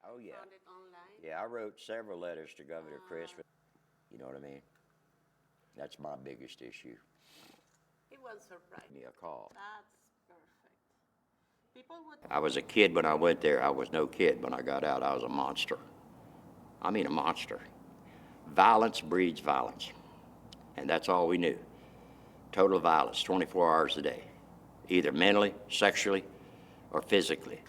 Oh, yeah. Found it online? Yeah, I wrote several letters to Governor Christmas. You know what I mean? That's my biggest issue. He was surprised. Give me a call. That's perfect. People would... I was a kid when I went there. I was no kid when I got out. I was a monster. I mean a monster. Violence breeds violence. And that's all we knew. Total violence, 24 hours a day. Either mentally, sexually, or physically.